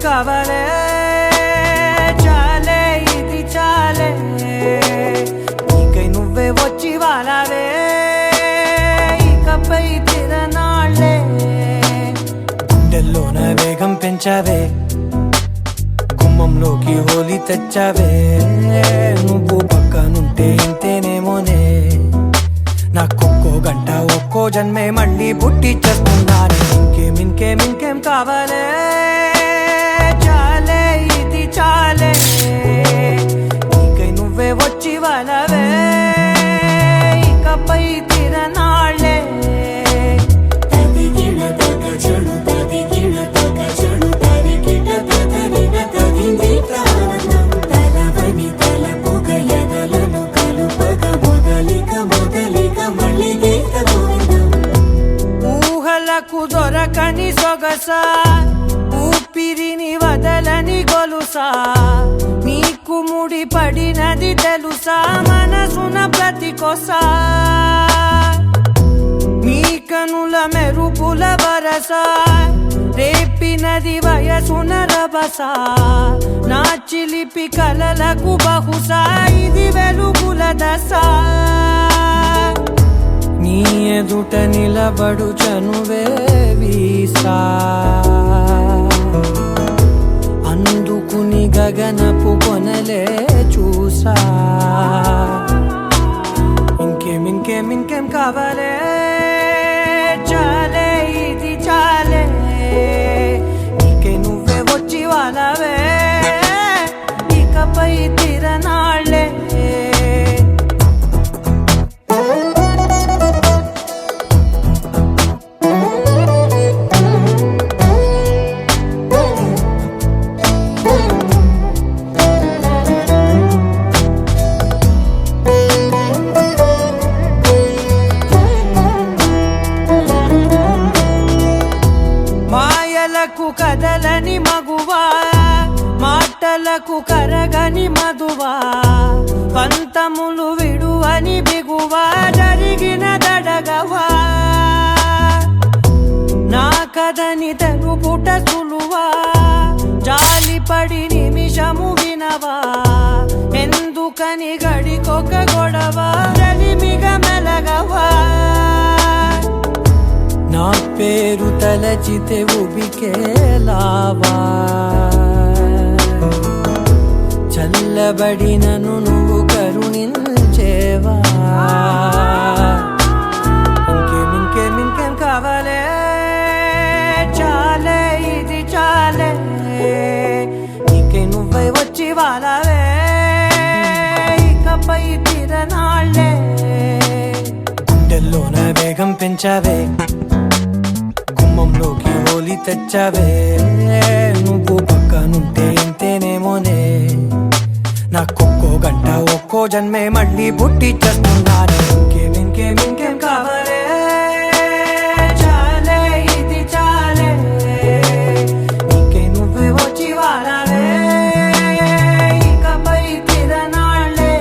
కావాలే చాలే ఇది చాలే నీకై నువ్వే వచ్చి వాలావే ఇకపై తిరనాళ్ళే గుండెల్లోన వేగం పెంచావే గుమ్మంలోకి హోలీ తెచ్చావే నువ్వు పక్కనుంటే ఇంతేనేమోనే నాకొక్కో గంట ఒక్కో జన్మే మళ్ళీ పుట్టి చేస్తున్నానే ఇంకేం కావాలే చాలే ఇది చాలే నీకై నువ్వే వచ్చి వాలవే ఇకపై తిరనాళ్ళే ఊహలకు దొరకని సొగసా ఊపిరిని వదలని గొలుసా నీకు ముడి పడినది తెలుసా మనసున ప్రతి కొసా నీ కనుల మెరుపుల వరసా రేపినది వయసున రభసా నా చిలిపి కలలకు బహుశా ఇది వెలుగుల దశ నీ ఎదుట నిలబడు చనువే వీసా అందుకుని గగనపు కొనలే చూసా ఇంకేం కావాలే చాలే ఇది చాలే నీకే నువ్వే వచ్చి వాలవే ఇకపై తిరనాళ్ళే కదలని మగువా మాటలకు కరగని మధువా పంతములు విడువని బిగువా జరిగిన దడగవా నా కదని తెలుపుట సులువా జాలిపడి నిమిషము వినవా ఎందుకని గడికొక గొడవ రలిమిగ మెలగవా నా పేరు తలచితే ఉబికేలావా చల్లబడినను నువ్వు కరుణించేవా ఇంకేం కావాలే చాలే ఇది చాలే నీకే నువ్వే వచ్చి వాలవే ఇకపై తిరనాళ్ళే గుండెల్లోన వేగం పెంచావే గుమ్మంలోకి హోలీ తెచ్చావే నువ్వు పక్కనుంటే ఇంతేనేమోనే నాకొక్కో గంట ఒక్కో జన్మే మళ్ళీ పుట్టి చేస్తున్నానే ఇంకేం కావాలే చాలే ఇది చాలే నీకే నువ్వే వచ్చి వాలవే ఇకపై తిరనాళ్ళే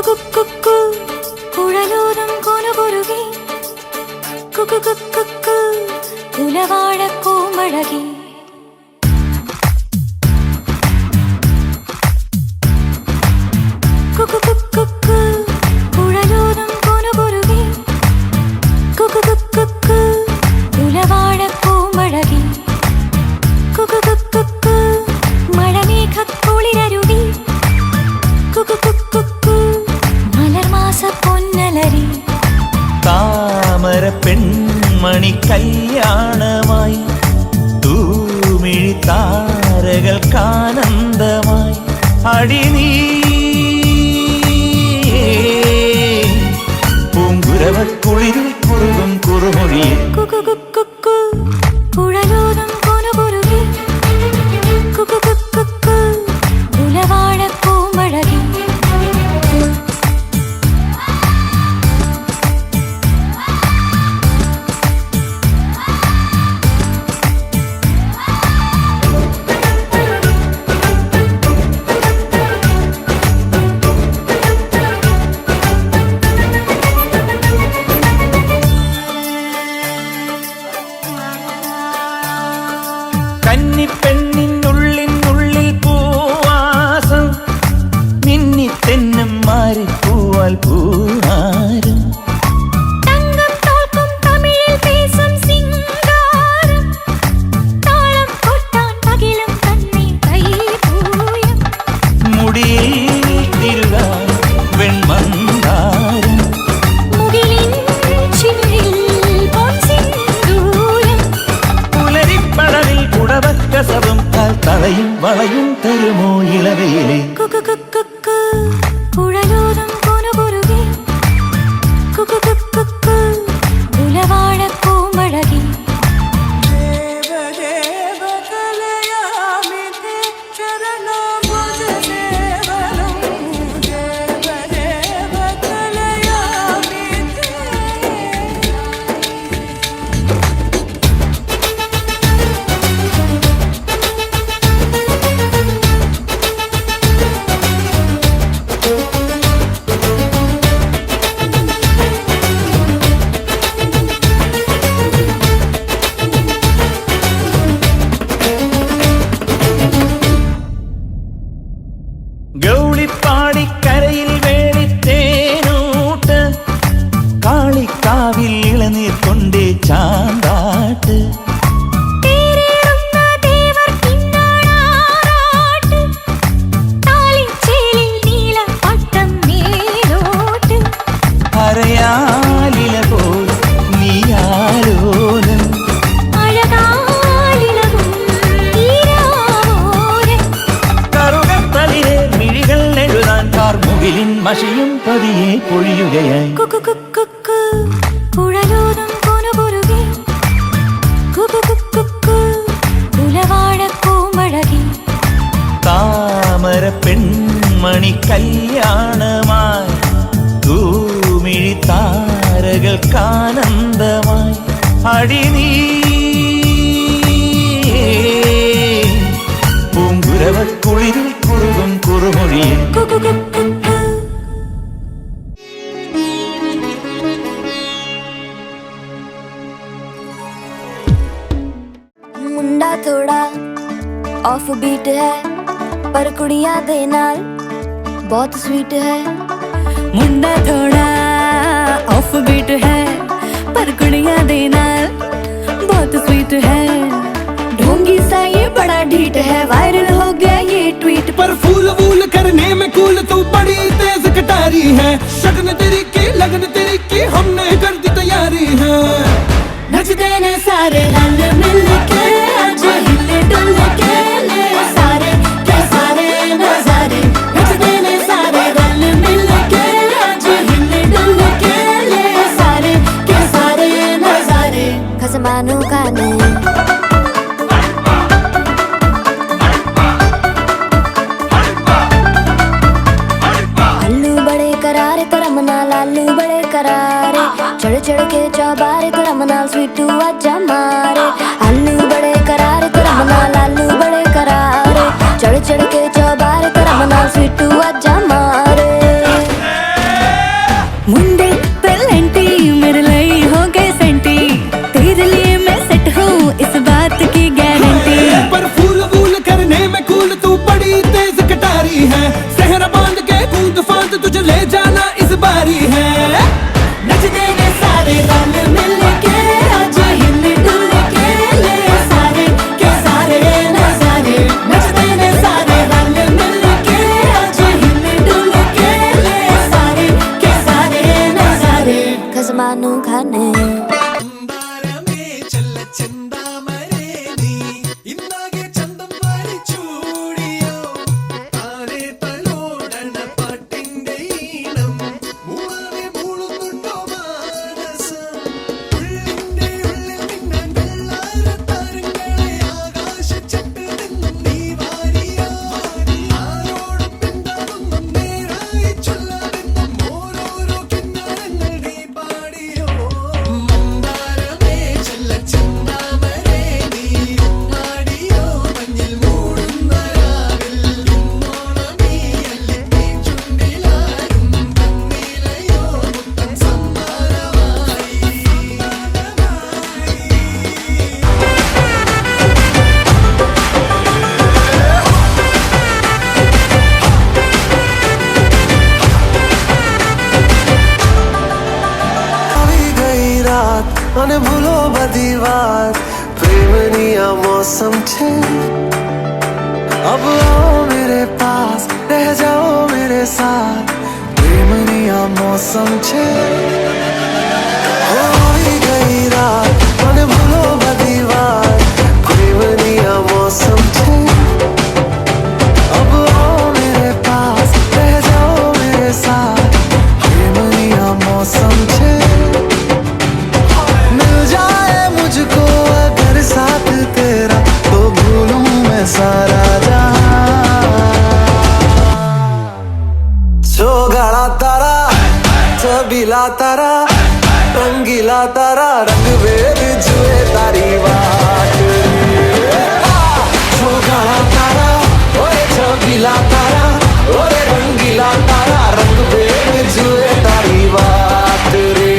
കുക്കു കുഴലൂതും കൊനുകുരുകി കുക്കു കുലവാഴക്കൂമഴകി കുക്കു കുഴലൂതും കൊനുകുരുകി കുക്കു കുലവാഴക്കൂമഴകി കുക്കു മഴമേഘക്കുളിരരുവി കുക്കു മലർമാസ പൊന്നലരി താമര പെൺമണി കല്യാണമായി തൂമിഴി താരകൾക്കാനന്ദമായി അടിനീ പൂങ്കുരവക്കുളിരിൽ കുറുകും കുറുമൊഴിയിൽ കുക്കു കുഴലൂതും കൊനുകുരുകി കുക്കു കുലവാഴക്കൂമഴകി കന്നിപ്പെണ്ണിനുള്ളിനുള്ളിൽ പൂവാസം മിന്നിത്തെന്നും മാറിപ്പൂവാൽ പൂവാരം തങ്കം തോൽക്കും തമിഴിൽ പേസും സിംഗാരം താളം കൊട്ടാൻ പകിലും തന്നെ കൈപൂയം മുടിയിൽ തിരുകാൻ വെൺമന്ദാരം മുകിലിൻ ചിമ്മിൽ പൊൻസിന്ദൂരം പുലരിപ്പടവിൽ കുടവക്കസവും തളയും വളയും തരുമോ ഇളവയിലെ കുക്കു കുഴലൂതും കൊനുകുരുകി കുക്കു കുലവാഴക്കൂമഴകി देव देव कलयामि ते चरणों सेवनं देव देव कलयामि ते ഗൗളിപ്പാടിക്കരയിൽ വേളിത്തേനൂട്ട് കാളിക്കാവിൽ ഇളനീർ കൊണ്ടേ ചാന്താട്ട് തേരേറുന്ന ദേവർ കിന്നാറാട്ട് താലിച്ചേലിൽ നീലപ്പട്ടം മേലോട്ട് അരയാലില പോൽ നീയാലോലം അഴകാലിളകും ഈരാവോരം കറുകത്തലിലെ മിഴികൾ എഴുതാൻ കാർമുകിലിൻ മഷിയും പതിയെ പൊഴിയുകയായി കുക്കു കുഴലൂതും കൊനുകുരുകി കുക്കു കുലവാഴക്കൂമഴകി താമര പെൺമണി കല്യാണമായി തൂമിഴി താരകൾക്കാനന്ദമായി അടിനീ പൂങ്കുരവക്കുളിരിൽ കുറുകും കുറുമൊഴിയിൽ കുക്കു मुंडा थोड़ा ऑफ बीट है पर कुड़ियां दे नाल बहुत स्वीट है मुंडा थोड़ा ऑफ बीट है पर कुड़ियां दे नाल बहुत स्वीट है ढोंगी सा ये बड़ा ढीठ है वायरल हो गया ये ट्वीट पर फूल वूल करने में कूल तू बड़ी तेज कटारी है शगन तेरी की लगन तेरी की हमने कर दी तैयारी है नचते ने सारे रल मिल के आज हिले डुल के ले सारे के सारे नजारे नचते ने सारे रल मिल के आज हिले डुल के ले सारे के सारे नजारे खसमानों का ने चढ़ चढ़ के चौबारे तेरा मनाल स्वीटू आजा मारे आलू बड़े करारे तेरा मनाल आलू बड़े करारे चढ़ चढ़ के चौबारे तेरा मनाल स्वीटू आजा मारे અને ભૂલો બધી વાત પ્રેમની આ મોસમ છે अब आओ मेरे पास रह जाओ मेरे साथ प्रेमनी आ मौसम छे होई गई रात મને ભૂલો બધી વાત પ્રેમની આ મौसम छे अब आओ मेरे पास रह जाओ मेरे साथ प्रेमनी आ मौसम छे मिल जाए मुझको अगर साथ तेरा तो भूलूं मैं सारा गाड़ा तारा छबीला तारा रंगीला तारा रंग वेद जुए तारी बात गाड़ा तारा ओए छबीला तारा ओए रंगीला तारा रंग वेद जुए तारी बात रे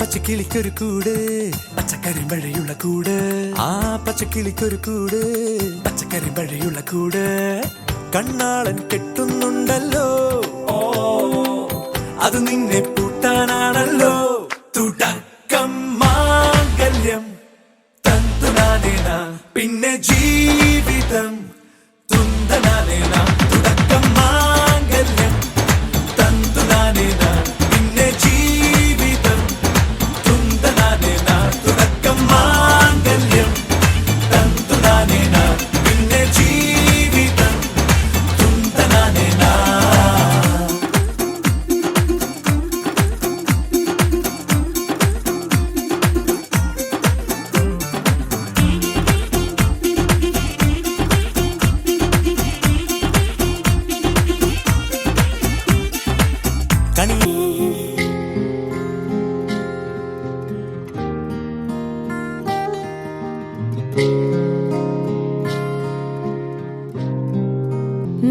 പച്ചക്കിളിക്കൊരു കൂട് പച്ചക്കറി മഴയുള്ള കൂട് ആ പച്ചക്കിളിക്കൊരു കൂട് പച്ചക്കറി മഴയുള്ള കൂട് കണ്ണാളൻ കെട്ടുന്നുണ്ടല്ലോ അത് നിന്നെ പൂട്ടാനാണല്ലോ തുടക്കം മാംഗല്യം തന്തുനാനേന പിന്നെ ജീവിതം തുന്തനാനേന തുടക്കം മാംഗല്യം തന്തുനാനേന പിന്നെ ജീവിതം തുന്തനാനേന തുടക്കം മാംഗല്യം തന്തുനാനേന പിന്നെ ജീവിതം തുന്തനാനേന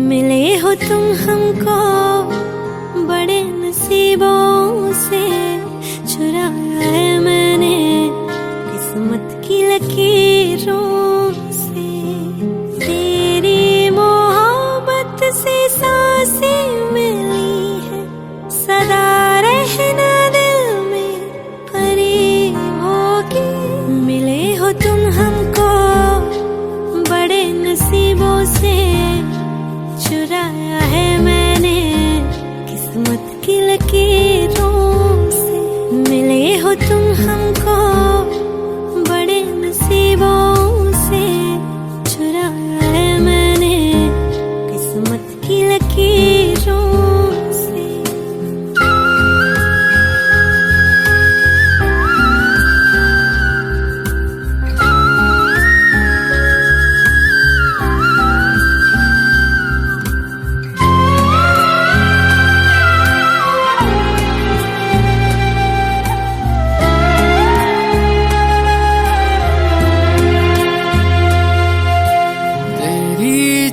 मिले हो तुम हमको बड़े नसीबों से चुराया है मैंने किस्मत की लकीरों से तेरी मोहब्बत से सांसें मिली है सदा रहना दिल में करीबों की मिले हो तुम हमको बड़े नसीबों से चुराया है मैंने किस्मत की लकीरों से मिले हो तुम हमको बड़े नसीबों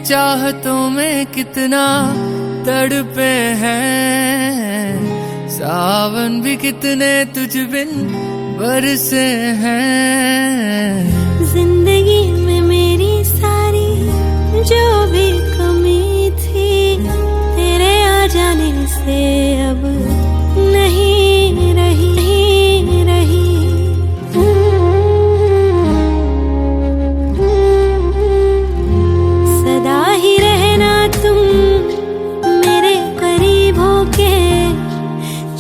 चाहतों में कितना तड़पे हैं, सावन भी कितने तुझ बिन बरसे हैं। जिंदगी में मेरी सारी जो भी कमी थी, तेरे आ जाने से अब नहीं रही, नहीं रही। सदा ही रहना तुम मेरे करीब होके,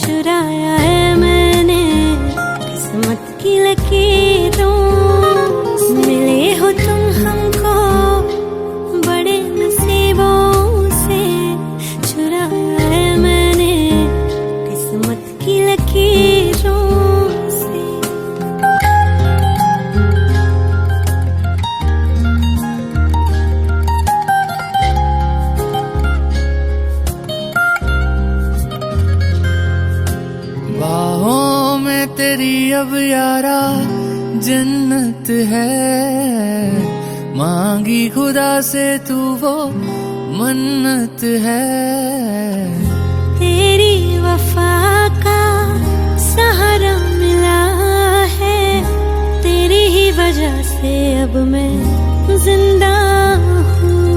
चुराया है मैंने किस्मत की लकीरों। मिले हो तुम हमको बड़े नसीबों से, चुराया है मैंने किस्मत की लकीरों से। बाहों में तेरी अब यारा जन्नत है, मांगी खुदा से तू वो मन्नत है। तेरी वफा का सहारा मिला है, तेरी ही वजह से अब मैं जिंदा हूँ।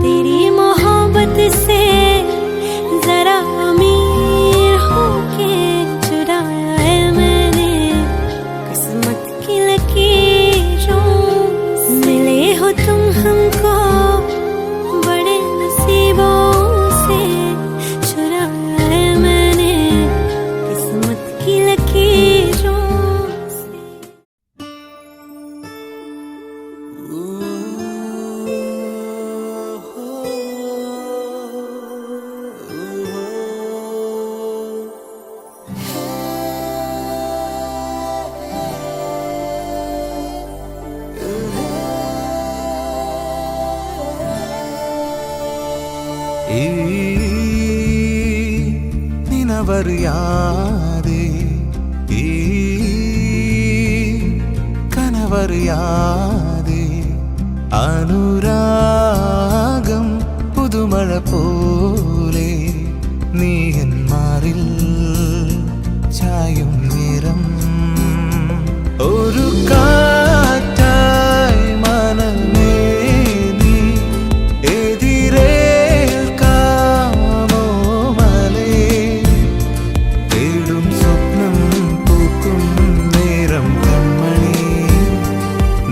तेरी मोहब्बत से जरा अमीर होके, चुराया है मैंने किस्मत की लकीरों। मिले हो तुम हमको बड़े नसीबों से, चुराया है मैंने किस्मत की लकीरों से। ಈ നിനവറിയാതെ ഈ കനവറിയാതെ അനുരാഗം പുതുമഴ പോലെ നീ എന്മാറിൽ ചായും നിറം. ഒരു കാറ്റായി മനമേ നീ എതിരേൽക്കാമോ മലേ. തേടും സ്വപ്നം പൂക്കും നേരം കൺമണി,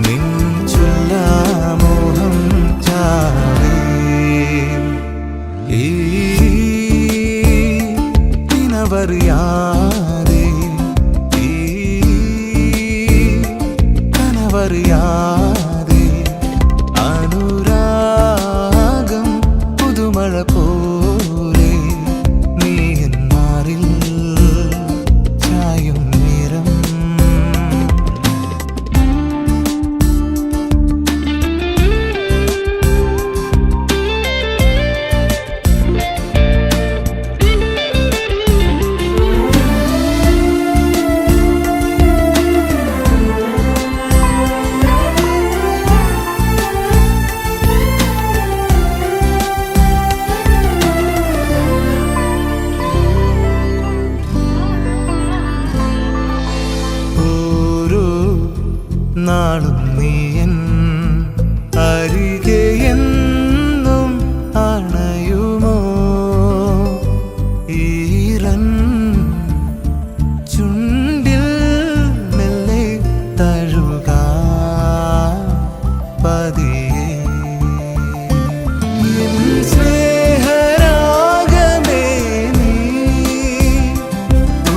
നിൻ ചൊല്ലാമോഹം ചാവേ. ഈ നിനവറിയാതെ ഈ കനവറിയാതെ അനുരാഗം പുതുമഴ പോലെ നീ എന്മാറിൽ ചായും നിറം. ഓരോ നാളും നീയൻ അരികെ എന്നും അണയുമോ. ഈറൻ ചുണ്ടിൽ മെല്ലെ തഴുകാ പതിയെ. എൻ സ്നേഹരാഗമേ നീ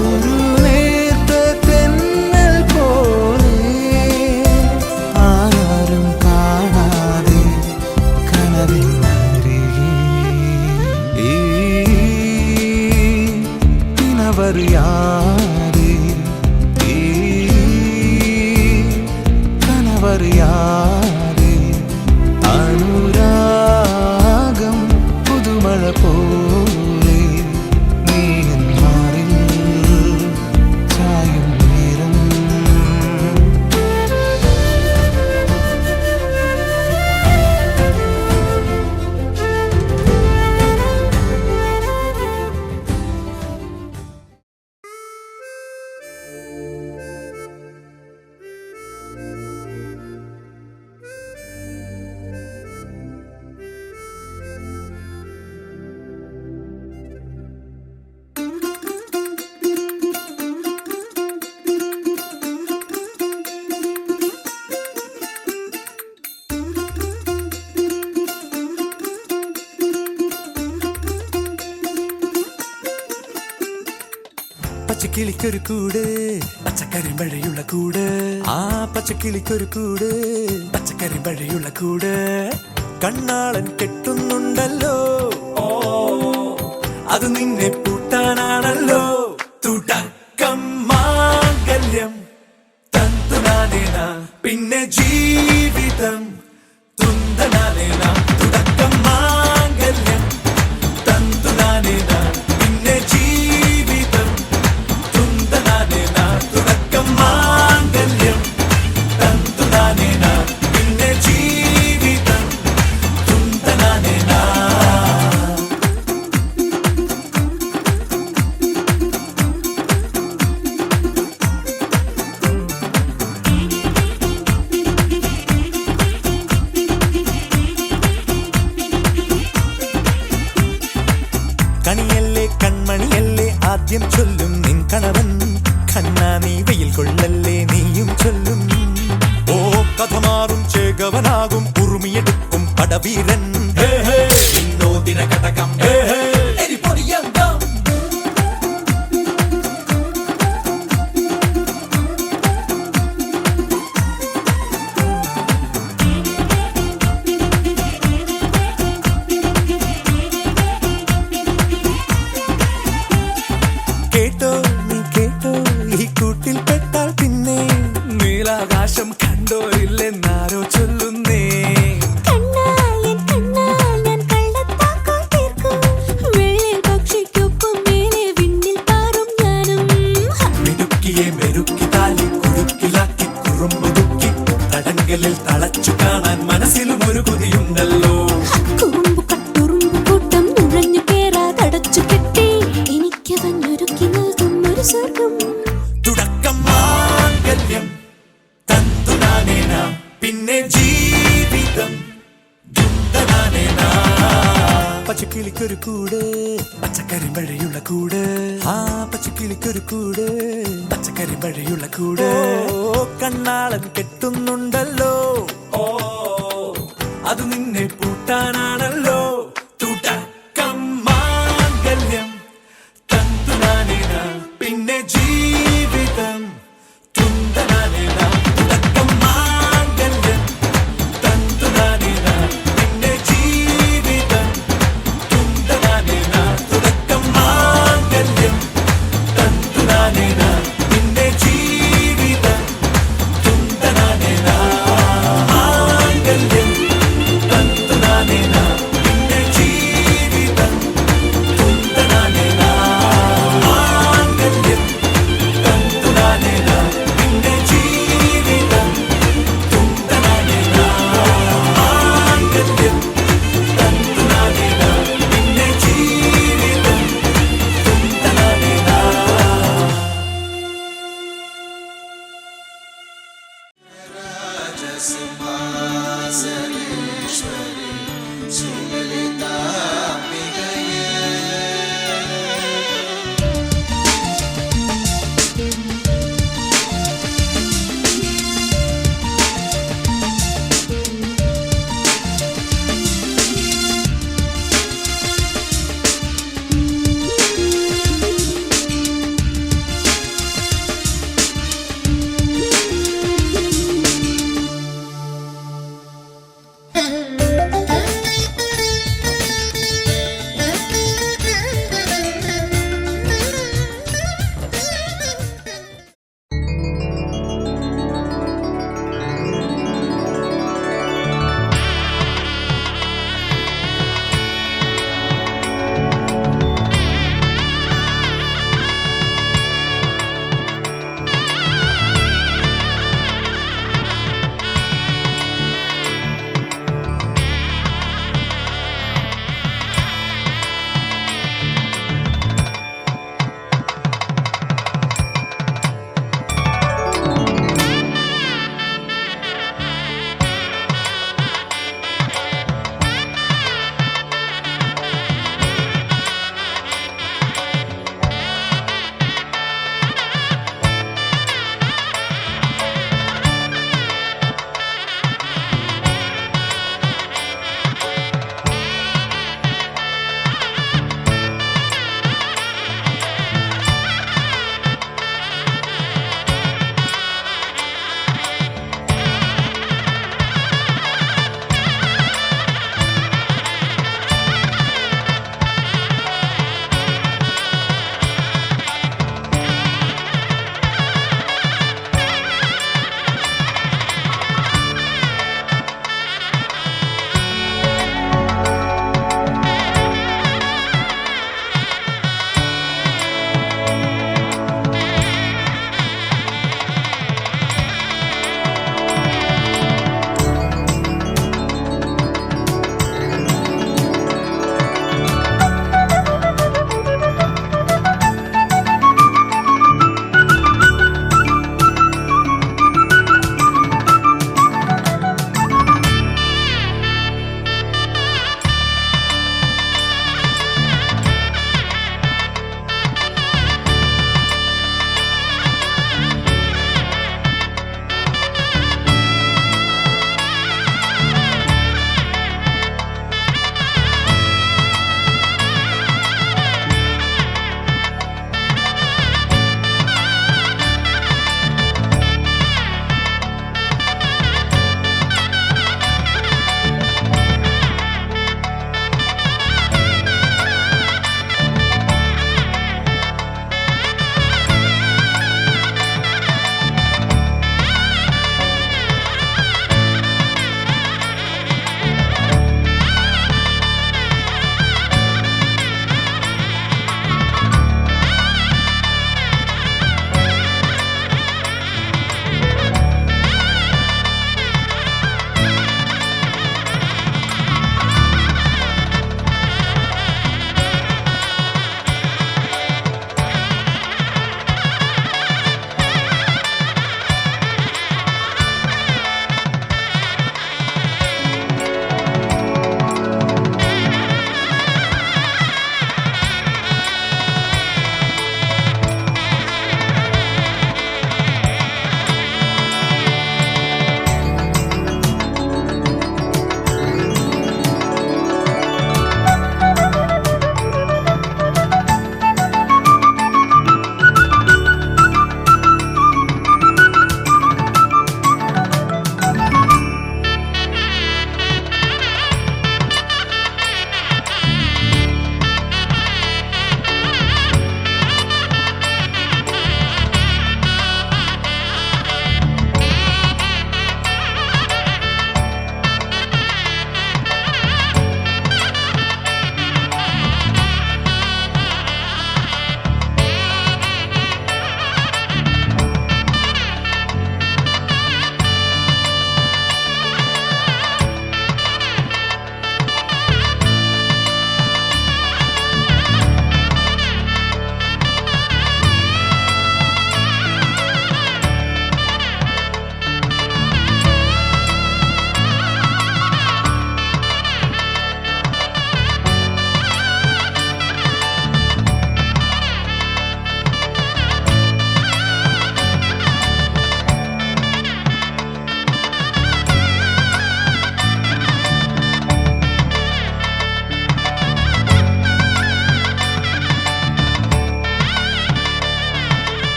ഒരു നേർത്ത തെന്നൽ പോലെ, ആരും കാണാതെ കനവിനരികെ. ഈ നിനവറിയാതെ ഈ കനവറിയാതെ അനുരാഗം പുതുമഴ പോലെ നീ എന്മാറിൽ ചായും നിറം. പച്ചക്കിളിക്കൊരു കൂട് പച്ചക്കറി മഴയുള്ള കൂട് ആ പച്ചക്കിളിക്കൊരു കൂട് പച്ചക്കറി മഴയുള്ള കൂട് കണ്ണാളൻ കെട്ടുന്നുണ്ടല്ലോ അത് നിന്നെ പൂട്ടാനാണല്ലോ തുടക്കം മാംഗല്യം തന്തുനാനേന പിന്നെ ജീവിതം തുന്തനാനേന തുടക്കം മാംഗല്യം തന്തുനാനേന പിന്നെ ജീവിതം തുന്തനാനേന തുടക്കം മാംഗല്യം തന്തുനാനേന പിന്നെ ജീവിതം തുന്തനാനേന കണിയല്ലേ കൺമണിയല്ലേ ആദ്യം ചൊല്ലും നിൻ കണവൻ കണ്ണാ നീ വെയിൽ കൊള്ളല്ലേ നീയും ചൊല്ലും ഓ കഥ മാറും ചേകവനാകും ഉറുമിയെടുക്കും പടവീരൻ ദിന കടകം എരിപൊടിയന്തം കേട്ടോ നീ കേട്ടോ ഈ കൂട്ടിൽ പെട്ടാൽ പിന്നെ നീലാകാശം കണ്ടോ ഇല്ലെന്നാരോ ചൊല്ലുന്നേ മിടുക്കിയെ മെരുക്കി താലി കുരുക്കിലാക്കി കുറുമ്പുതുക്കി തടങ്കലിൽ തളച്ചു കാണാൻ മനസ്സിലും ഒരു കൊതിയുണ്ടല്ലോ തുടക്കം മാംഗല്യം തന്തുനാനേന പിന്നെ ജീവിതം ദുന്തനാനേന പച്ചക്കിളിക്കൊരു കൂട് പച്ചക്കറി മഴയുള്ള കൂട് ആ പച്ചക്കിളിക്കൊരു കൂട് പച്ചക്കറി മഴയുള്ള കൂട് കണ്ണാളൻ കെട്ടുന്നുണ്ടല്ലോ അത് നിന്നെ പൂട്ടാനാണല്ലോ തുടക്കം മാംഗല്യം തന്തുനാനേന പിന്നെ ജീവിതം തുന്തനാനേന തുടക്കം മാംഗല്യം തന്തുനാനേന പിന്നെ ജീവിതം തുന്തനാനേന തുടക്കം മാംഗല്യം തന്തുനാനേന പിന്നെ ജീവിതം തുന്തനാനേന മാംഗല്യം തന്തുനാനേന പിന്നെ ജീവിതം തുന്തനാനേന മാംഗല്യം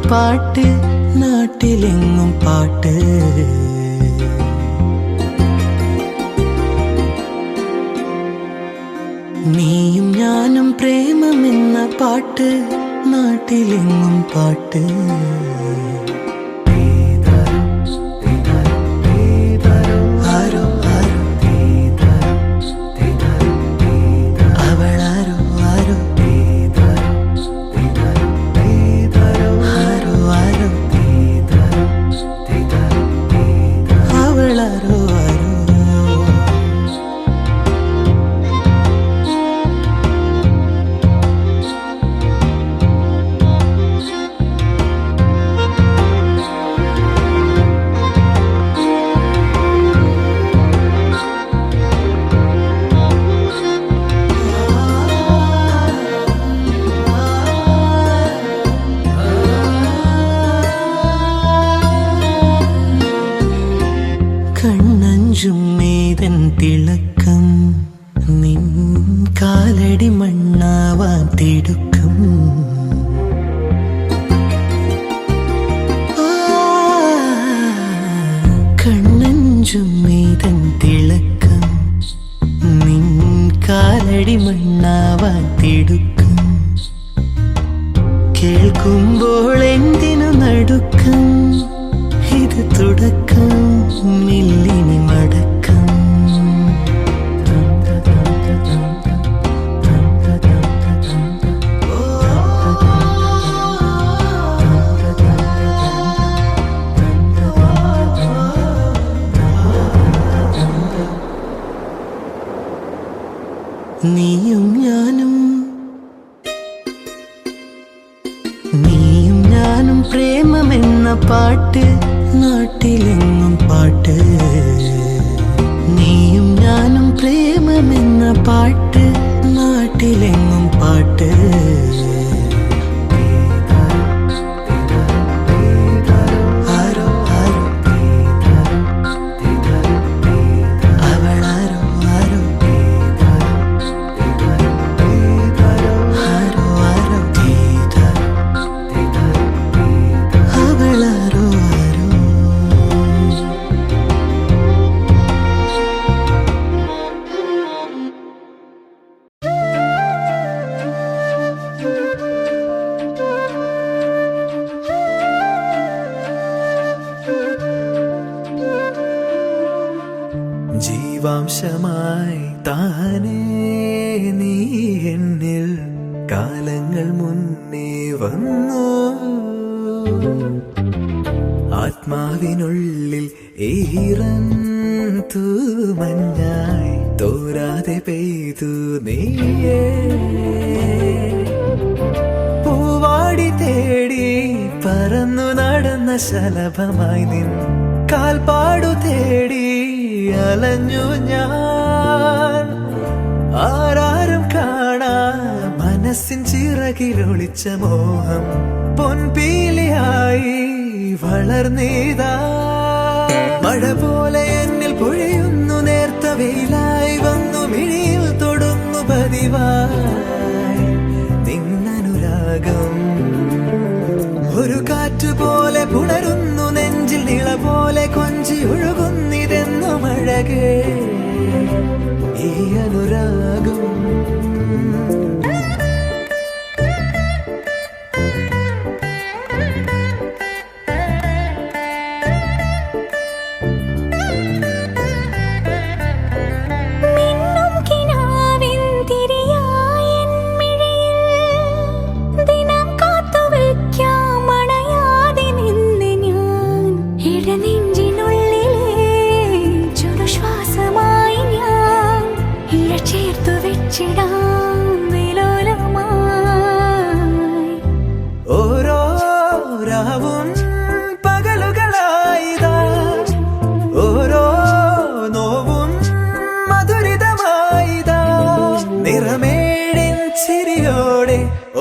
പാട്ട് നാട്ടിലെങ്ങും പാട്ട്. നീയും ഞാനും പ്രേമമെന്ന പാട്ട് നാട്ടിലെങ്ങും പാട്ട്. കണ്ണഞ്ചുമേതൻ തിളക്കം നിൻ കാലടി മണ്ണാവാൻ തിടുക്കം. കണ്ണഞ്ചുമേതൻ തിളക്കം നിൻ കാലടി മണ്ണാവാൻ തിടുക്കം. കേൾക്കുമ്പോൾ എന്തിനു നടുക്കം, ഇത് തുടക്കം മില്ലിനി മടക്കം. നീയും ഞാനും പ്രേമമെന്ന പാട്ട് നാട്ടിലെങ്ങും പാട്ട്. നീയും ഞാനും പ്രേമമെന്ന പാട്ട് നാട്ടിലെങ്ങും പാട്ട്. ജീവാംശമായി താനേ നീ എന്നിൽ കാലങ്ങൾ മുന്നേ വന്നു. ആത്മാവിനുള്ളിൽ ഈറൻ തൂമഞ്ഞായി തോരാതെ പെയ്തു നീയേ. പൂവാടി തേടി പറന്നു നടന്ന ശലഭമായി നിൻ കാൽപ്പാടു തേടി അലഞ്ഞു ഞാൻ. ആരാരും കാണാ മനസ്സിൻ ചിറകിലൊളിച്ച മോഹം പൊൻപീലിയായി വളർന്നീതാ. മഴ പോലെ എന്നിൽ പൊഴിയുന്നു, നേർത്ത വെയിലായി വന്നു മിഴിയിൽ തൊടുന്നു പതിവായി നിന്നനുരാഗം. ഒരു കാറ്റ് പോലെ പുണരുന്നു നെഞ്ചിൽ, നിള പോലെ കൊഞ്ചി ഒഴുകുന്നിതെന്നു മഴകേ ഈ അനുരാഗം.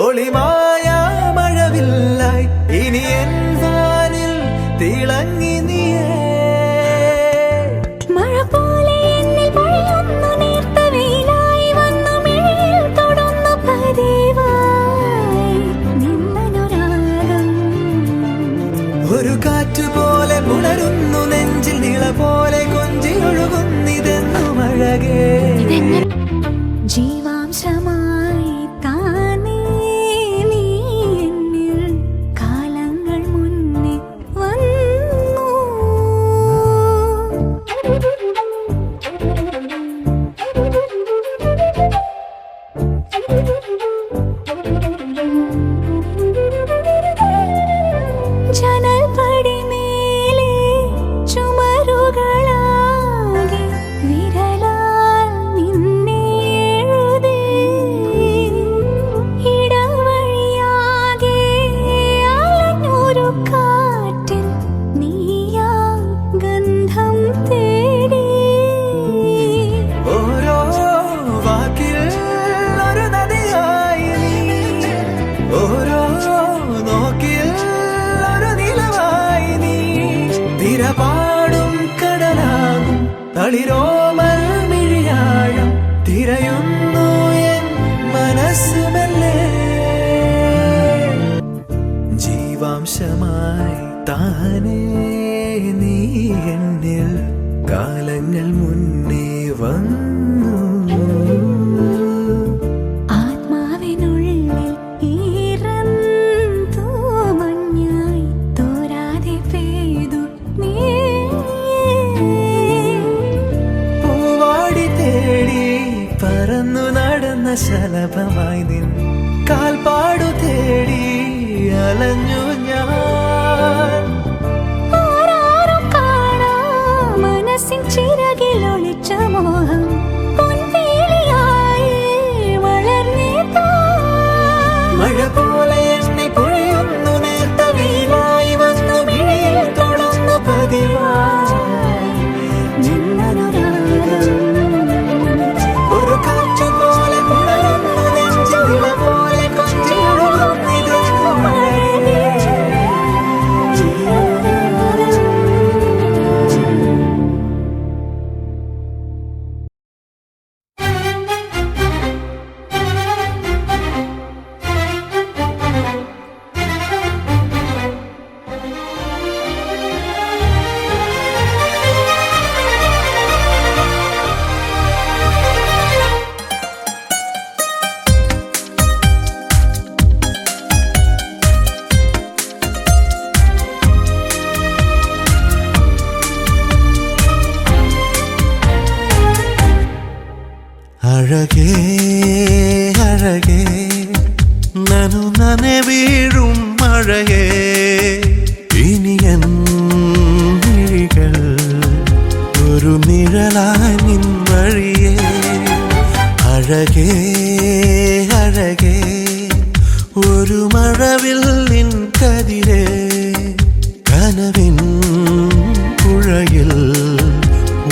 ഒളിമായ മഴവില്ലായി ഇനി എൻ വാനിൽ തിളങ്ങി നീയേ. മഴ പോലെ എന്നിൽ പൊഴിയുന്നു, നേർത്ത വെയിലായി വന്നു മിഴിയിൽ തൊടുന്നു പതിവായി നിന്നനുരാഗം. ജീവാംശമായി താനേ നീ എന്നിൽ കാലങ്ങൾ മുന്നേ വന്നു. ജനൽപടിമേലെ ചുമരുകളാകെ വിരലാൽ നിന്നെ എഴുതി. ഇടവഴിയാകെ അലഞ്ഞൊരു കാറ്റിൽ നീയാ ഗന്ധം തേടി. ഓരോ വാക്കിൽ ഒരു നദിയായി നീ, ഓരോ നോക്കിൽ ഒരു നിലവായി നീ. തിരപാടും കടലാകും തളിരോമൽ മിഴിയാഴം തിരയുന്നു എൻ മനസ്സുമല്ലേ. ജീവാംശമായി താനേ നീ എന്നിൽ കാലങ്ങൾ മുന്നേ വന്നു. ആത്മാവിനുള്ളിൽ ഈറന്തോ മഞ്ഞായി തോരാതെ പെയ്തു നീ. പൂവാടി തേടി പറന്നു നടന്ന ശലഭമായി നിൻ കാൽപ്പാടു തേടി അലഞ്ഞു ഞാൻ. ആരാരും കാണാ മനസ്സിൻ ചിറകിൽ ഒളിച്ച മോഹം പൊൻവേലിയായി വളർന്നേതാ. മഴ പോലെ എന്നെ പൊഴിയുന്നു നേർത്ത വെയിലായി വന്നു മിഴിയിൽ തൊടുന്നു പതിവായി നിന്നനുരാഗം. ഒരു കാറ്റ് പോലെ പുണരുന്നു നെഞ്ചിൽ ഇള പോലെ കൊഞ്ചിയൊഴുകുന്നു ഇതൊന്നു മഴയേ. അഴകേ അഴകേ നനു നനെ വീഴും മഴയേ ഇനിയൻ മിഴികൾ ഒരു നിഴലായി നിൻ വഴിയേ. അഴകേ അഴകേ ഒരു മഴവില്ലിൻ കതിരേ കനവിൻ പുഴയിൽ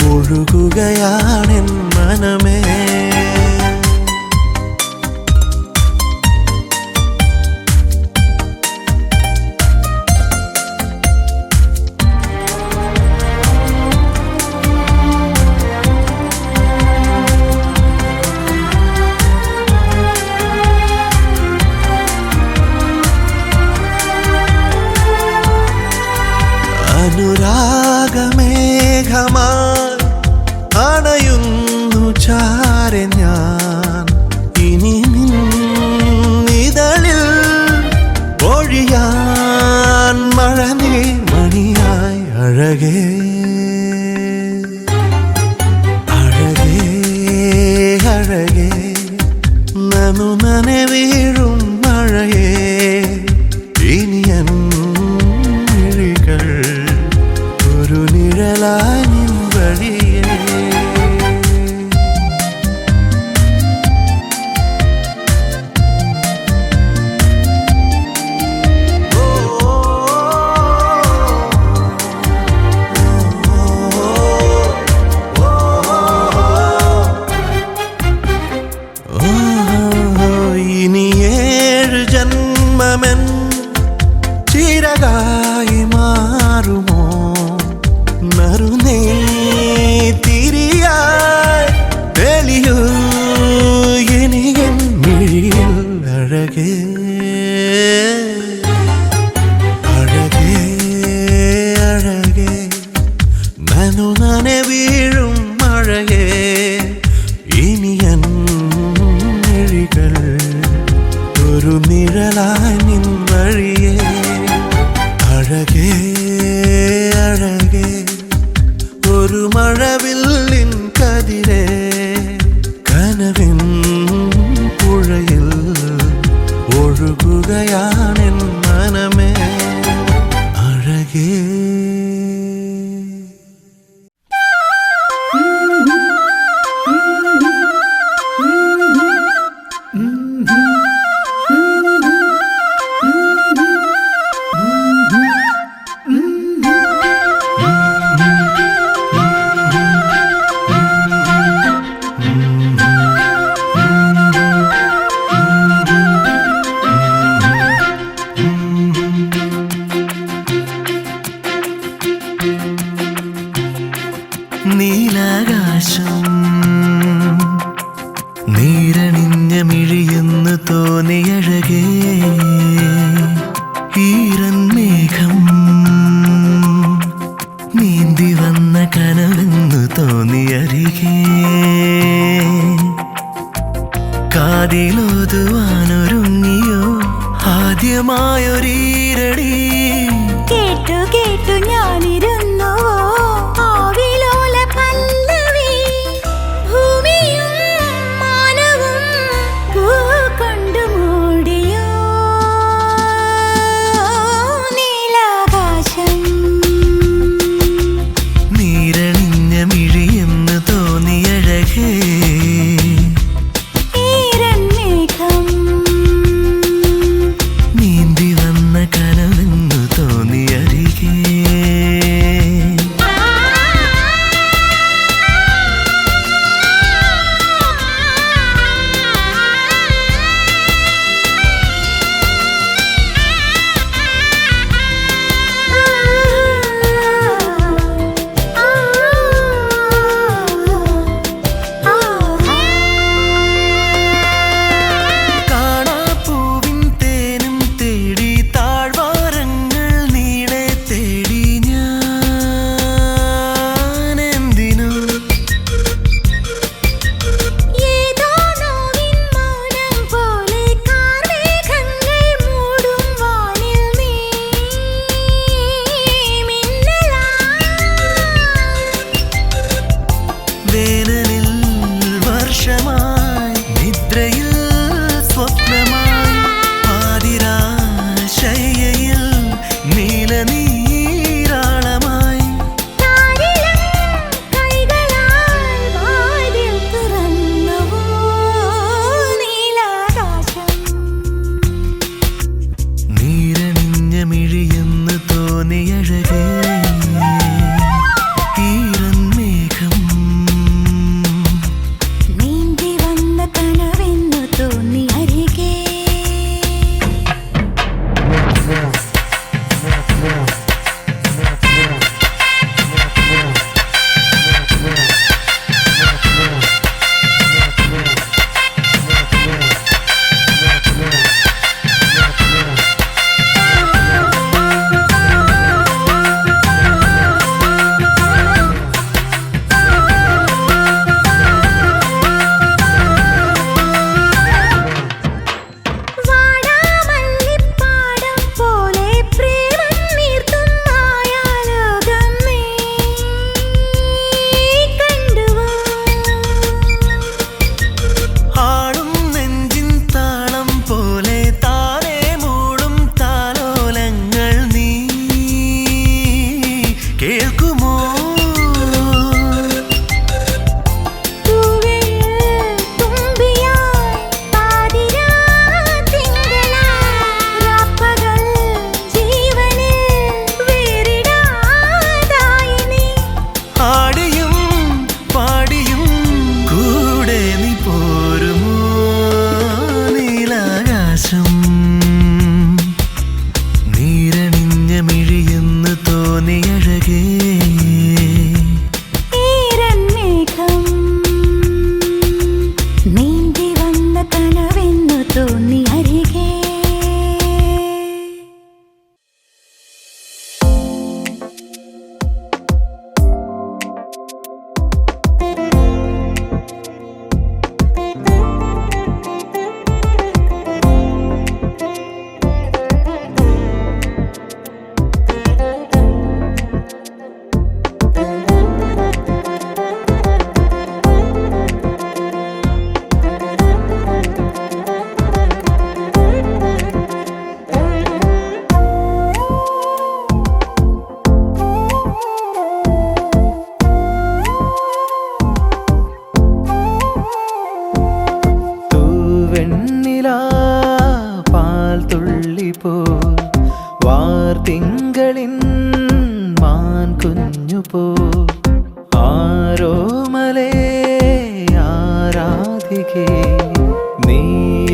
ഒഴുകുകയാണെൻ മനമേ. അനുരാഗമേഘമായി അണയുന്നു ചാരെ ഞാൻ. ഇനി നിന്നിതളിൽ പൊഴിയാൻ മഴനീ മണിയായി. അഴകേ അഴകേ അഴകേ നനു നനെ വീഴും മഴയേ ഇനിയൻ മിഴികൾ ഒരു നിഴലായി നിൻ വഴിയേ. ഇനി 7 ജന്മമെൻ ചിരകായി മാറുമോ നറുനേ തിരിയായി തെളിയൂ എനിയൻ മിഴിയിൽ. അഴകേ അഴകേ അഴകേ നനു നനെ വീഴും മഴയേ ഇനിയൻ മിഴി മിഴികൾ ഒരു നിഴലായി നിൻ വഴിയേ അഴകേ അഴകേ ഒരു മഴവില്ലിൻ കതിരേ കനവിൻ പുഴയിൽ ഒഴുകുകയാണെൻ മനമേ അഴകേ നീലാകാശം നീരണിഞ്ഞ മിഴിയെന്ന് തോന്നിയഴകേ ഈരൻ മേഘം നീന്തി വന്ന കനവെന്ന് തോന്നിയരികേ കാതിലോതുവാനൊരുങ്ങിയോ ആദ്യമായൊരീരടി കേട്ടു കേട്ടു ഞാനിരുന്നു ആവിലോല പല്ലവി ഭൂമിയും മാനവും പൂ കൊണ്ടു മൂടിയോ നീലാകാശം നീരണിഞ്ഞ മിഴിയെന്ന് തോന്നിയഴകേ ഈരൻ മേഘം നീന്തി വന്ന കനവെന്ന് തോന്നിയരികേ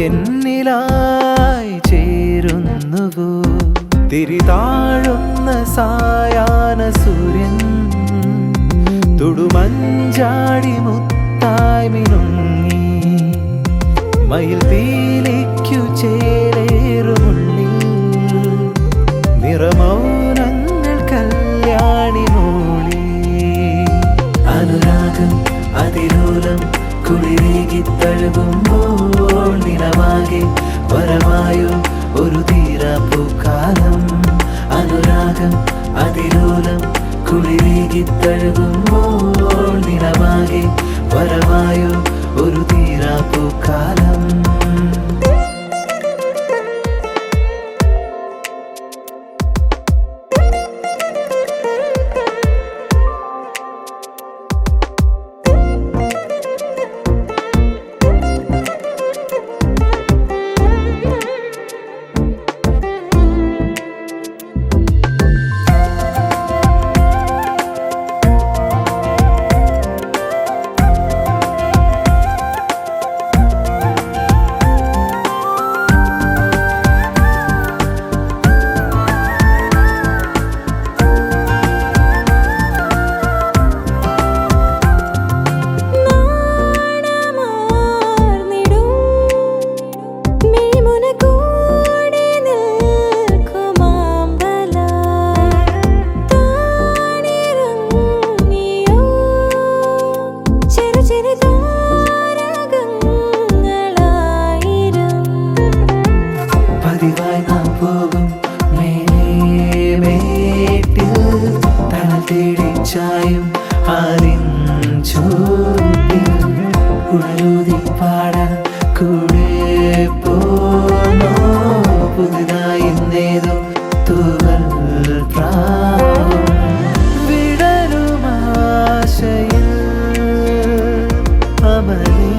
എന്നിലായി ചേരുന്നുവോ തിരിതാഴുന്ന സായാഹ്ന സൂര്യൻ തുടുമഞ്ചാടി മുത്തായി മിനുങ്ങി മയിൽ പീലിക്കു ചേലേറുമുള്ളിൽ നിറമൗനങ്ങൾ കല്യാണി മൂളി അനുരാഗം അതിലോലം കുളിരേകി തഴുകുമ്പോൾ നിലമാകെ വരമായോ ഒരു തീരാപ്പൂക്കാലം അനുരാഗം അതിലോലം കുളിരേകി തഴുകുമ്പോൾ നിലമാകെ വരമായോ ഒരു തീരാപ്പൂക്കാലം പതിവായി നാം പോകും മേട്ടിൽ തണൽ തേടി ചായും ആലിൻ ചൂട്ടിൽ ഉണരൂതി പാടാൻ കൂടെ പോന്നോ പുതുതായി നേതോ തൂവൽ പ്രാവും വിടരുമാശയിൽ അമലേ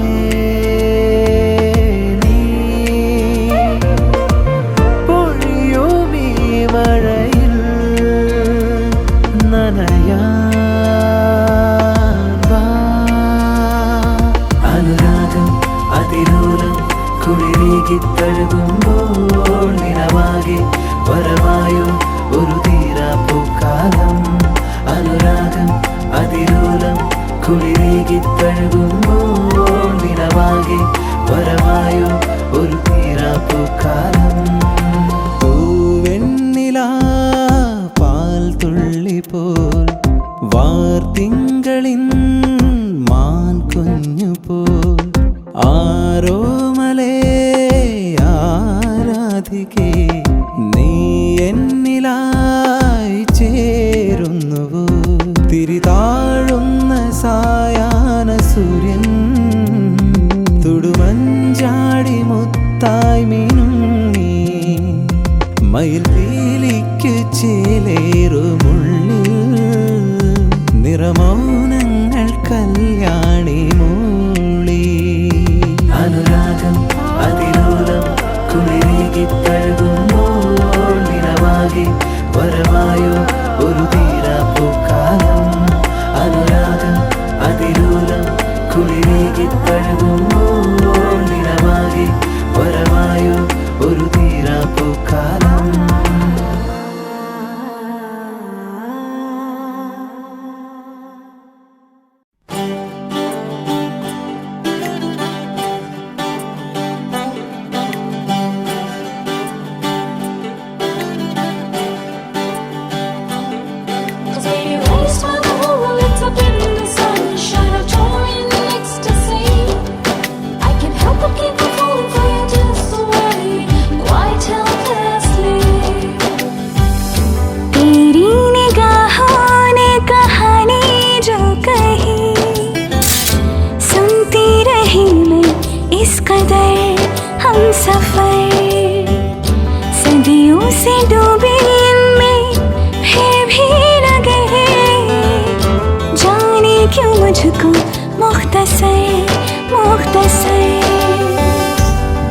മഴയിൽ അനുരാഗം അതിലോലം കുളിരേകി തഴുകുമ്പോൾ നിലമാകെ വരമായോ ഒരു തീരാപ്പൂക്കാലം അനുരാഗം അതിലോലം കുളിരേകി തഴുകുമ്പോൾ നിലമാകെ വരമായോ ഒരു തീരാപ്പൂക്കാലം പാൽ തുള്ളി പോൽ വാർത്തിങ്കളിൻ മാൻ കുഞ്ഞു പോൽ ആരോമലേ ആരാധികേ നീ എന്നിലായി ചേരുന്നുവോ തിരിതാഴുന്ന സായാഹ്ന സൂര്യൻ തുടുമഞ്ചാടി മുത്തായി മിനുങ്ങി മയിൽ പീലിക്കു ചേലേറുമുള്ളിൽ നിറമൗനങ്ങൾ കല്യാണി മൂളി അനുരാഗം അതിലോലം കുളിരേകി തഴുകുമ്പോൾ നിലമാകെ വരമായോ ഒരു തീരാപ്പൂക്കാലം അനുരാഗം അതിലോലം കുളിരേകി തഴുകുമ്പോൾ നിലമാകെ വരമായോ ഒരു തീരാപ്പൂക്കാലം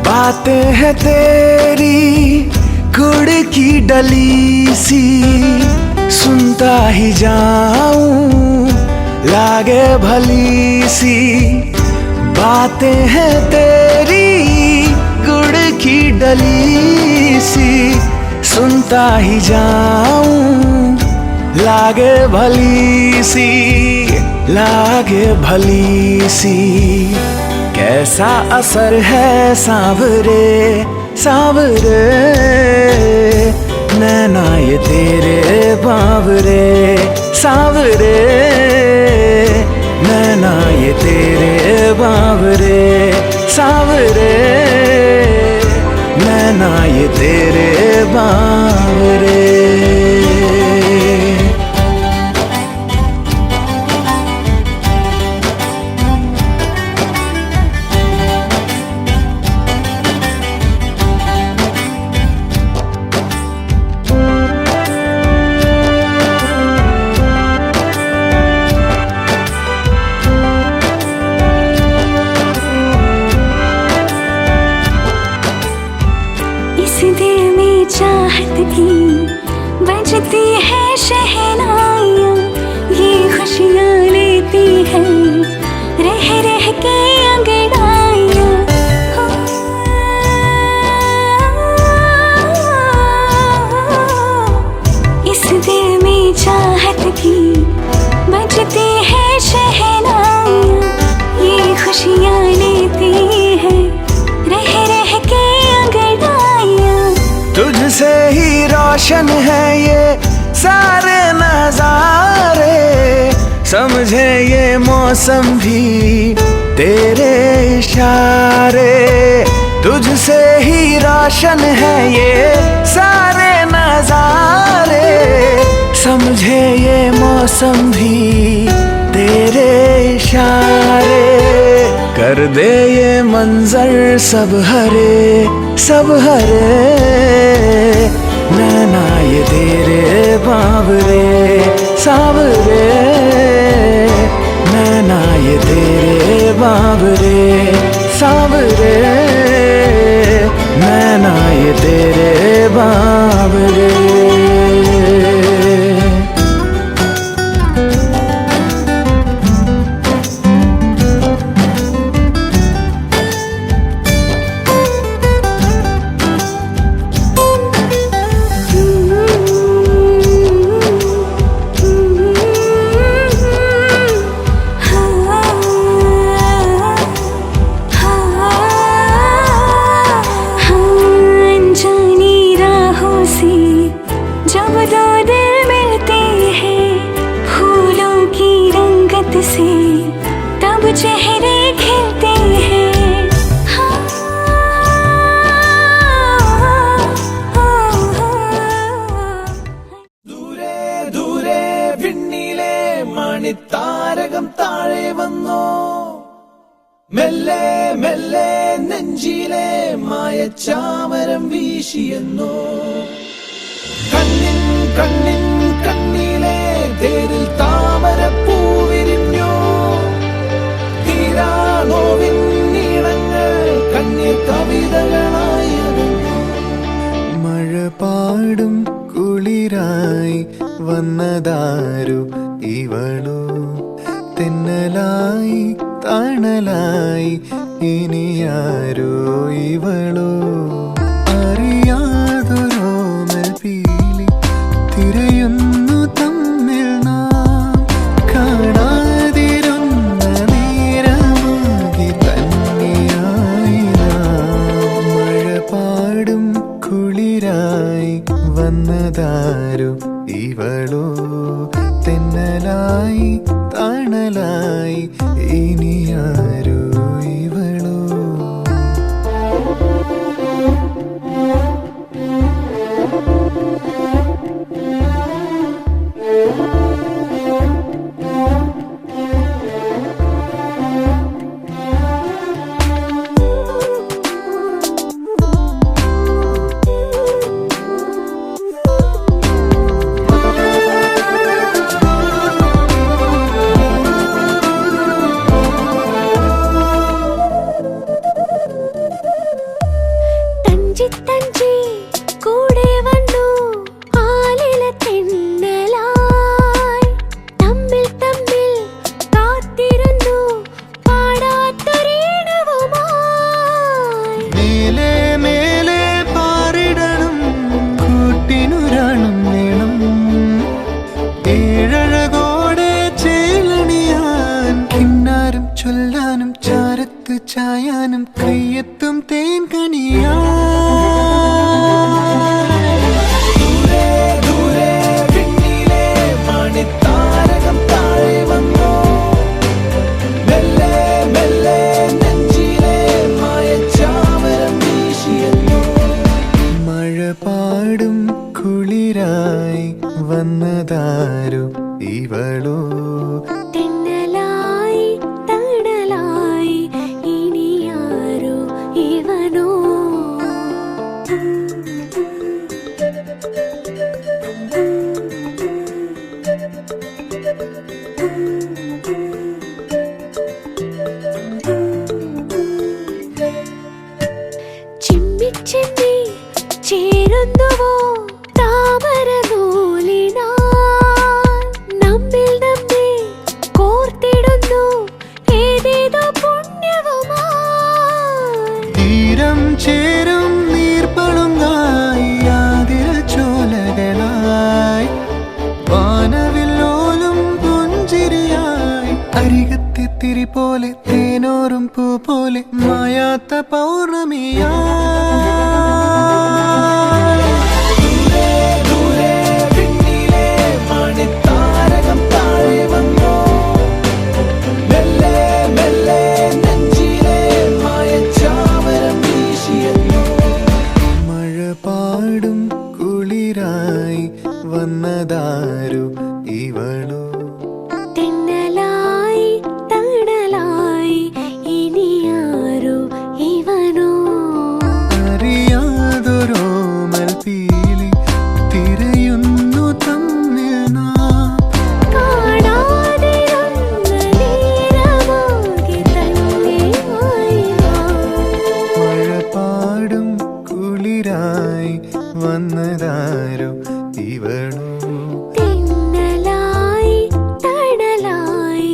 बातें हैं तेरी गुड़ की डली सी सुनता ही जाऊं लागे भली सी बातें हैं तेरी गली सी सुनता ही जाऊं, लागे भली सी, लागे भली सी। कैसा असर है सांवरे सांवरे, नैना ये तेरे बावरे सांवरे, नैना ये तेरे बावरे सांवरे, नैना ये तेरे बावरे। इस दिल में चाहत की बजती है शहनाइयाँ, ये खुशियाँ लेती है रह रह के अंगड़ाइयाँ। इस दिल में चाहत की बजती है शहनाइयाँ, ये खुशियाँ लेती है रह रह के अंगड़ाइयाँ। तुझसे ही रोशन है ये सारे नजारे, समझे ये मौसम भी तेरे इशारे। तुझसे ही रोशन है ये सारे नजारे, समझे ये मौसम भी तेरे इशारे। कर दे ये मंजर सब हरे सब हरे, नैना ये तेरे बावरे सांवरे, नैना ये तेरे बावरे सांवरे, नैना ये तेरे बावरे। जब दो दिल मिलते हैं फूलों की रंगत से, तब चेहरे खिलते हैं। ദൂരെ ദൂരെ വിണ്ണിലെ മണിത്താരകം താഴെ വന്നോ, മെല്ലെ മെല്ലെ നെഞ്ചിലെ മായച്ചാമരം വീശിയെന്നോ, കണ്ണിൻ കണ്ണിൻ കണ്ണിലെ തേരിൽ താമരപ്പൂവിരിഞ്ഞോ, തീരാനോവിൻ നീളങ്ങൾ കണ്ണീർ കവിതകളായി മഴ പാടും കുളിരായി വന്നതാരു ഇവളോ, തെന്നലായി തണലായി ഇനിയാരോ ഇവളോ, അറിയാതൊരോമൽ പീലി തിരയുന്നു തമ്മിൽ നാം, കാണാതിരുന്ന നേരമാകി തന്നെയായി നാം. മഴ പാടും കുളിരായി വന്നതാരു ഇവളോ, തെന്നലായി തണലായി ഇനിയാരോ ഇവളോ. ചായാനും കയ്യെത്തും തേൻ കനിയാ താരകം താഴെ വന്നോ മെല്ലെ മെല്ലെ നെഞ്ചിലെ മായച്ചാമരം വീശിയെന്നോ മഴ പാടും കുളിരായി വന്നതാരോ ഇവളോ തെന്നലായി തണലായി ഇനിയാരോ ഇവനോ ചിമ്മി ചിമ്മി ചേരുന്നുവോ താമര നൂലിനാ നമ്മിൽ നമ്മെ കോർത്തിടുന്നു ഏതേതോ പുണ്യവുമായി തീരം ചേരും നീർപ്പളുങ്ങായി ആതിര ചോലകളായി വാനവില്ലോലും പുഞ്ചിരിയായി അരികത്തെ തിരി പോലെ തേനോറും പൂ പോലെ മായാത്ത പൗർണമിയാ താരകം താഴെ വന്നോ മെല്ലെ മെല്ലെ നെഞ്ചിലെ മായച്ചാമരം വീശിയെന്നോ മഴ പാടും കുളിരായി വന്നതാരോ ഇവളോ തെന്നലായി തണലായി ഇനിയാരോ ഇവനോ അറിയാതൊരോമൽ പീലി തിരയുന്നു തമ്മിൽ നാം കാണാതിരുന്ന നേരമാകെ തന്നെയായി മഴ പാടും കുളിരായി വന്നതാരോ ഇവളോ തെന്നലായി തണലായി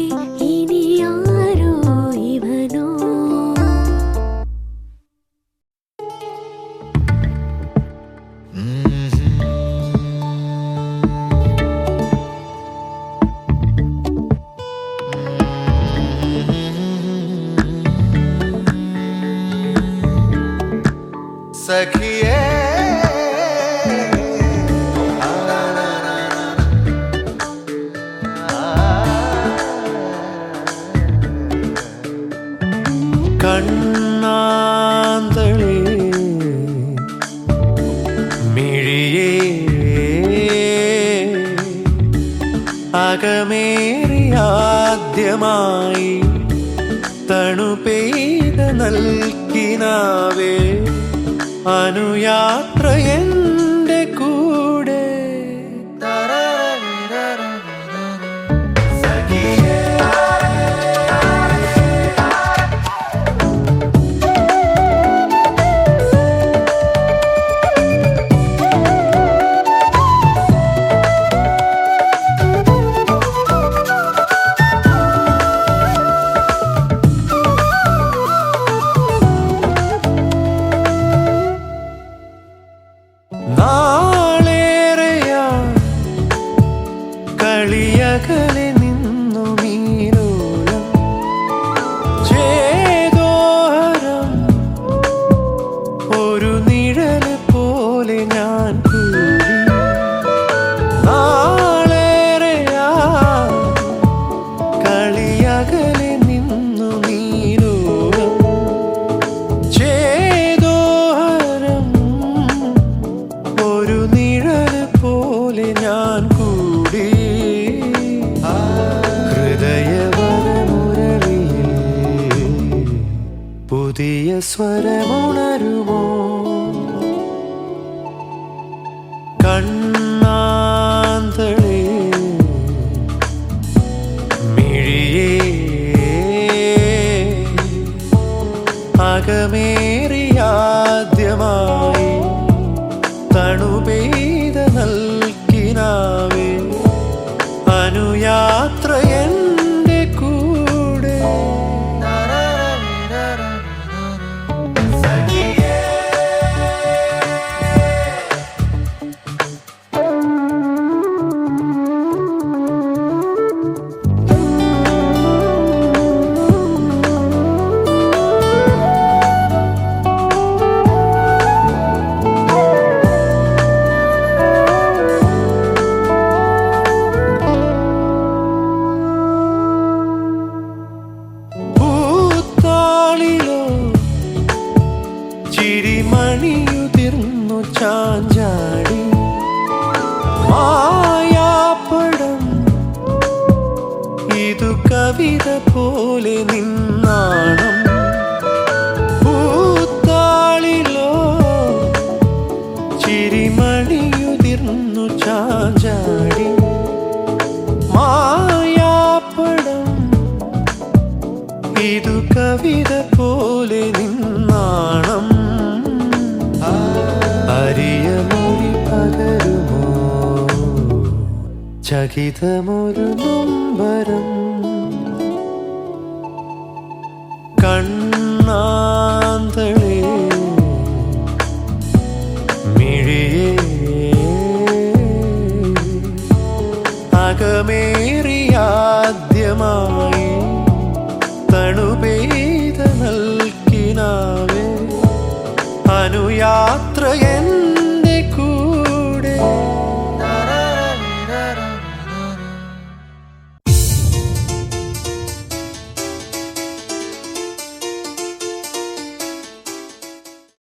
ഇനിയാരോ ഇവനോ സഖിയേ കണ്ണാന്തളേ മിഴിയേ അകമേറിയാദ്യമായി തണുപെയ്ത നൽകിനാവേ അനുയാത്ര എൻ്റെ കൂടെ നാളേറെയാ കളിയകലെ നിന്നു മീനോലം ചേതോഹരം ഒരു നിഴല് പോലെ ഞാൻ കൂടി നാളേറെയാ കളിയകലെ നിന്നു മീനോലം ചേതോഹരം ഒരു നിഴല് പോലെ ഞാൻ കൂടി ആ ചിരിമണിയുതിർന്നു ചാഞ്ചാടി മായാപ്പടം ഇതു കവിത പോലെ നിന്നാണം പൂത്താളിലോ ചിരിമണിയുതിർന്നു ചാഞ്ചാടി മായാപ്പടം ഇതു കവിത പോലെ നിന്നാണം അരിയമൊഴി പകരുമോ ചകിതമൊരു നൊമ്പരം കണ്ണാന്തളേ മിഴിയേ അകമേറിയാദ്യമായി തണുപെയ്ത നൽകിനാവേ അനുയാത്ര